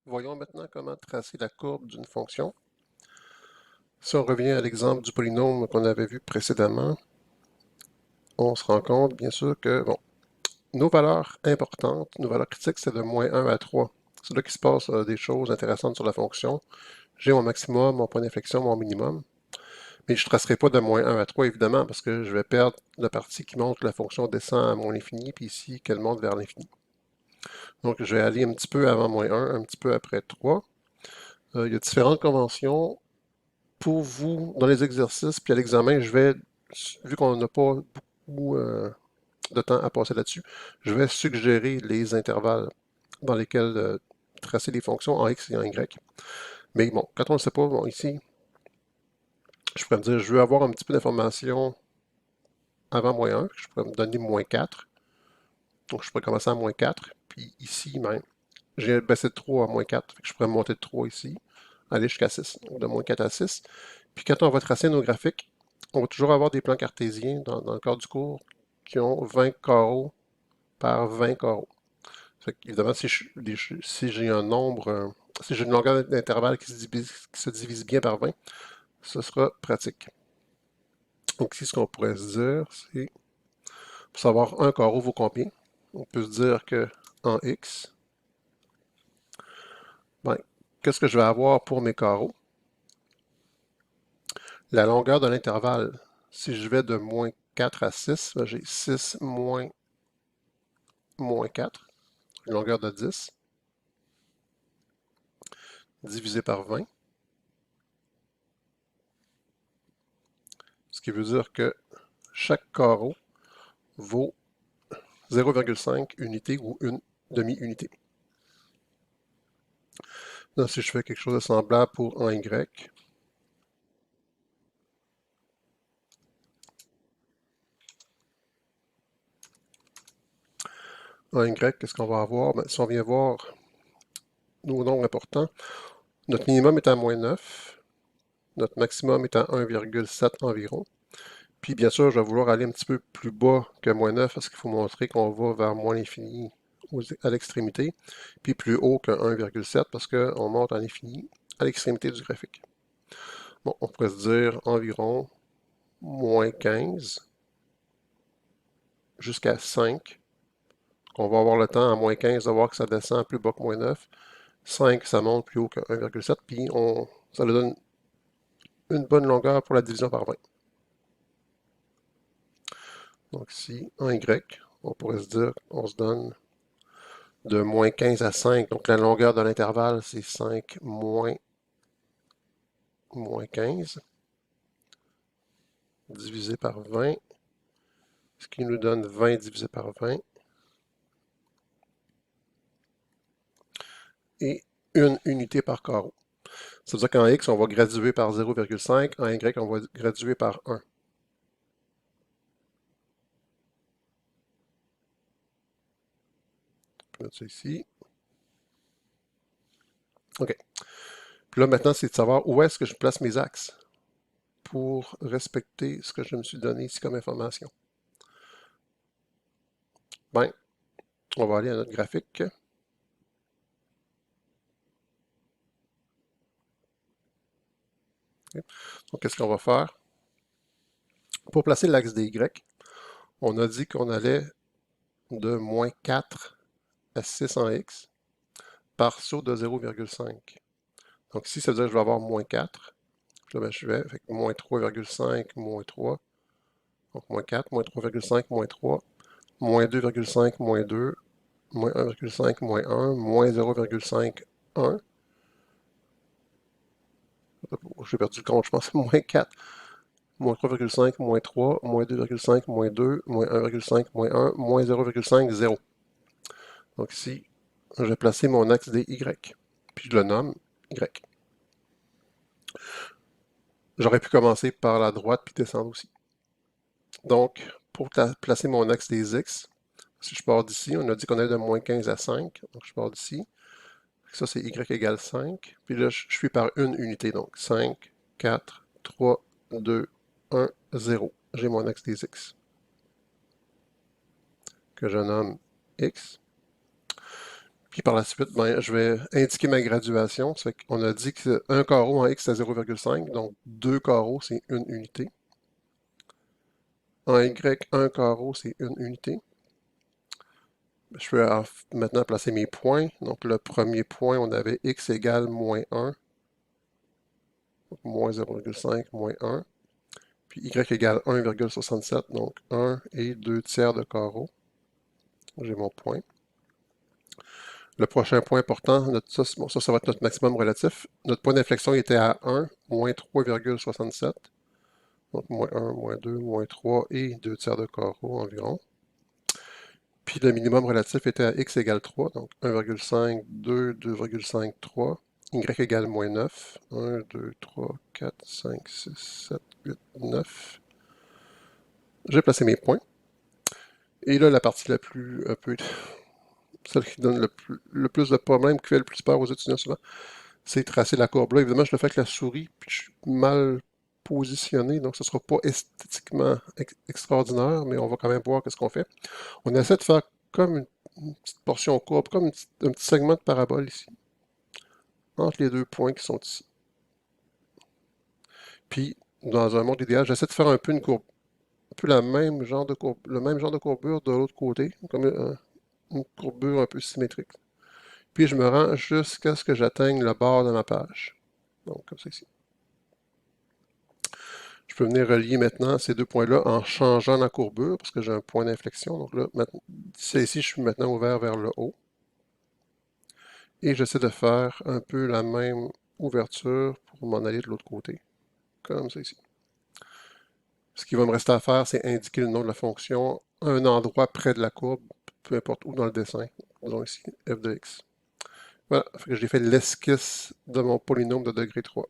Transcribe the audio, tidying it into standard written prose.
Voyons maintenant comment tracer la courbe d'une fonction. Si on revient à l'exemple du polynôme qu'on avait vu précédemment, on se rend compte bien sûr que nos valeurs importantes, nos valeurs critiques, c'est de -1 à 3. C'est là qu'il se passe des choses intéressantes sur la fonction. J'ai mon maximum, mon point d'inflexion, mon minimum. Mais je ne tracerai pas de -1 à 3, évidemment, parce que je vais perdre la partie qui montre que la fonction descend à mon infini, puis ici, qu'elle monte vers l'infini. Donc, je vais aller un petit peu avant -1, un petit peu après 3. Il y a différentes conventions pour vous, dans les exercices, puis à l'examen, vu qu'on n'a pas beaucoup de temps à passer là-dessus, je vais suggérer les intervalles dans lesquels tracer les fonctions en x et en y. Mais bon, quand on ne le sait pas, bon, ici, je pourrais me dire, je veux avoir un petit peu d'informations avant -1, je pourrais me donner -4. Donc, je pourrais commencer à -4, puis ici même, j'ai baissé de 3 à -4, je pourrais monter de 3 ici, aller jusqu'à 6, donc de -4 à 6. Puis quand on va tracer nos graphiques, on va toujours avoir des plans cartésiens dans le cadre du cours qui ont 20 carreaux par 20 carreaux. Évidemment, si j'ai un nombre, si j'ai une longueur d'intervalle qui se divise bien par 20, ce sera pratique. Donc ici, ce qu'on pourrait se dire, c'est pour savoir un carreau vaut combien, on peut se dire que en x, ben, qu'est-ce que je vais avoir pour mes carreaux? La longueur de l'intervalle, si je vais de -4 à 6, ben, j'ai 6 -4, une longueur de 10, divisé par 20, ce qui veut dire que chaque carreau vaut 0,5 unité ou une demi-unité. Là, si je fais quelque chose de semblable pour un Y, qu'est-ce qu'on va avoir? Ben, si on vient voir nos nombres importants, notre minimum est à -9, notre maximum est à 1,7 environ. Puis bien sûr, je vais vouloir aller un petit peu plus bas que -9 parce qu'il faut montrer qu'on va vers moins l'infini à l'extrémité, puis plus haut que 1,7 parce qu'on monte à l'infini à l'extrémité du graphique. Bon, on pourrait se dire environ -15 jusqu'à 5. On va avoir le temps à -15 de voir que ça descend plus bas que -9. 5, ça monte plus haut que 1,7, puis ça nous donne une bonne longueur pour la division par 20. Donc ici, en Y, on pourrait se dire qu'on se donne de -15 à 5. Donc la longueur de l'intervalle, c'est 5 -15 divisé par 20, ce qui nous donne 20 divisé par 20. Et une unité par carreau. Ça veut dire qu'en X, on va graduer par 0,5, en Y, on va graduer par 1. Je vais mettre ça ici. OK. Puis là, maintenant, c'est de savoir où est-ce que je place mes axes pour respecter ce que je me suis donné ici comme information. Bien, on va aller à notre graphique. Okay. Donc, qu'est-ce qu'on va faire? Pour placer l'axe des Y, on a dit qu'on allait de -4 à 6 en X par saut de 0,5. Donc ici, ça veut dire que je vais avoir -4. Là, ben, je vais avec -3,5, -3. Donc -4, -3,5, -3, -2,5, -2, -1,5, -1, -0,5, 1. J'ai perdu le compte, je pense. -4, -3,5, -3, -2,5, -2, -1,5, -1, -0,5, 0. Donc ici, je vais placer mon axe des Y. Puis je le nomme Y. J'aurais pu commencer par la droite puis descendre aussi. Donc, pour placer mon axe des X, si je pars d'ici, on a dit qu'on allait de -15 à 5. Donc, je pars d'ici. Ça, c'est y égale 5. Puis là, je suis par une unité. Donc, 5, 4, 3, 2, 1, 0. J'ai mon axe des X que je nomme X. Puis par la suite, ben, je vais indiquer ma graduation. Ça fait qu'on a dit qu'un carreau en x c'est 0,5, donc 2 carreaux c'est une unité. En y, un carreau c'est une unité. Je peux maintenant placer mes points. Donc le premier point, on avait x égale moins 1, donc moins 0,5, moins 1. Puis y égale 1,67, donc 1 et 2 tiers de carreau. J'ai mon point. Le prochain point important, bon, ça va être notre maximum relatif. Notre point d'inflexion était à 1, moins 3,67. Donc moins 1, moins 2, moins 3 et 2 tiers de carreau environ. Puis le minimum relatif était à x égale 3, donc 1,5, 2, 2,5, 3. Y égale moins 9. 1, 2, 3, 4, 5, 6, 7, 8, 9. J'ai placé mes points. Et là, la partie la plus, un peu, celle qui donne le plus de problèmes, qui fait le plus peur aux étudiants souvent, c'est tracer la courbe. Là, évidemment, je le fais avec la souris, puis je suis mal positionné, donc ce ne sera pas esthétiquement extraordinaire, mais on va quand même voir qu'est-ce qu'on fait. On essaie de faire comme une petite portion courbe, comme un petit segment de parabole ici, entre les deux points qui sont ici. Puis, dans un monde idéal, j'essaie de faire un peu une courbe, un peu la même genre de courbe, le même genre de courbure de l'autre côté, comme une courbure un peu symétrique. Puis je me rends jusqu'à ce que j'atteigne le bord de ma page. Donc, comme ça ici. Je peux venir relier maintenant ces deux points-là en changeant la courbure, parce que j'ai un point d'inflexion. Donc là, ici, je suis maintenant ouvert vers le haut. Et j'essaie de faire un peu la même ouverture pour m'en aller de l'autre côté, comme ça ici. Ce qui va me rester à faire, c'est indiquer le nom de la fonction à un endroit près de la courbe, peu importe où dans le dessin. Disons ici, f de x. Voilà, j'ai fait l'esquisse de mon polynôme de degré 3.